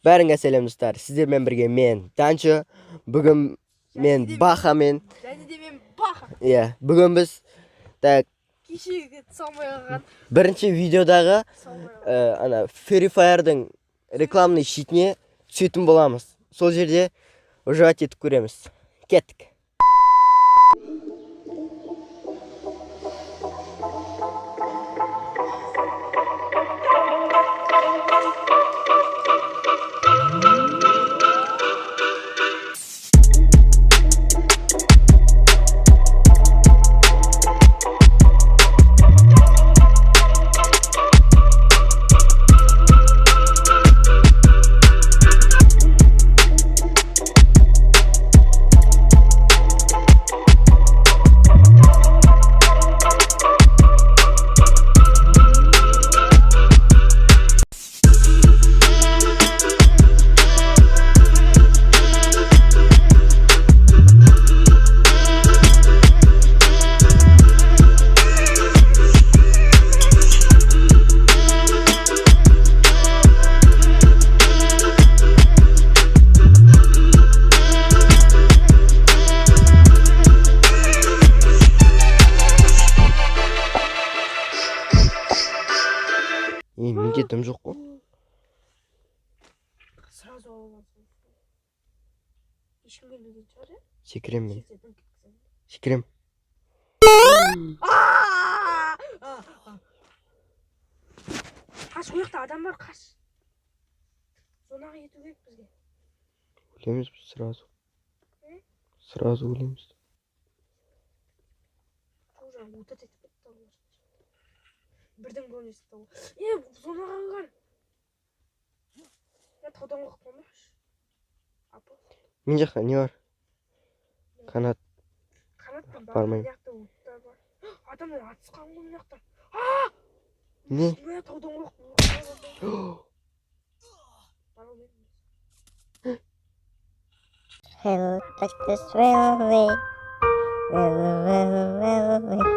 Бәріңе сәлем достар. Сіздермен бірге мен Танчо. Бүгін мен Баха мен. Және де мен Баха. Иә, бүгін біз кешегі салмай қалған бірінші видеодағы ана Free Fire'дың рекламный шитіне түсетін боламыз. Сол жерде ұжат етіп көреміз. Кеттік. Міндетім жоқ қой. Сразу аламын. Ешкім келмеген шығар, иә? Секірем мен. Секірем. Қаш, ояқта адам бар, қаш. Сонаға ету керек бізге. Өлеміз біз сразу. Сразу өлеміз. Уже өтіп кетті. Бірдің болын есікті ол. Сонаға қалған. Я таудан қоқып қоймақшы. Апа. Мен жаққа не бар? Канат. Канат па? Бармайым. Адамдар атысқан ғой мынаяқта. Не? Мына таудан қоқып. Hello, touch this railway. Railway.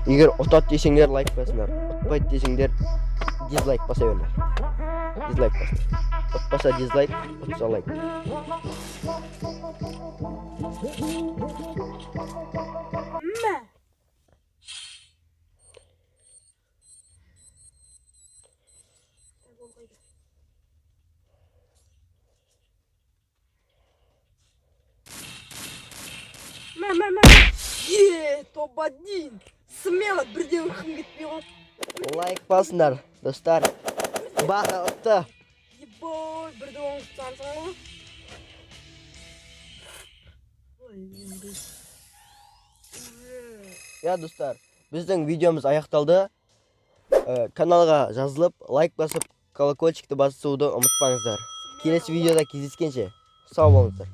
Егер ұтады десеңдер лайк басыңдар. Ұтпайды десеңдер дизлайк баса беріңдер. Дизлайк басыңдар. Ұтпаса дизлайк, ұтса лайк. Топ-1. Смело бірден ұрқым кетпей ғой. Лайк басыңдар, достар. Баха ұтты. Ебой, бірден оңыстансың ғой. Я, достар, біздің видеомыз аяқталды. Каналға жазылып, лайк басып, колокольчикті басуды ұмытпаңыздар. Келесі видеода кездескенше сау болыңыздар.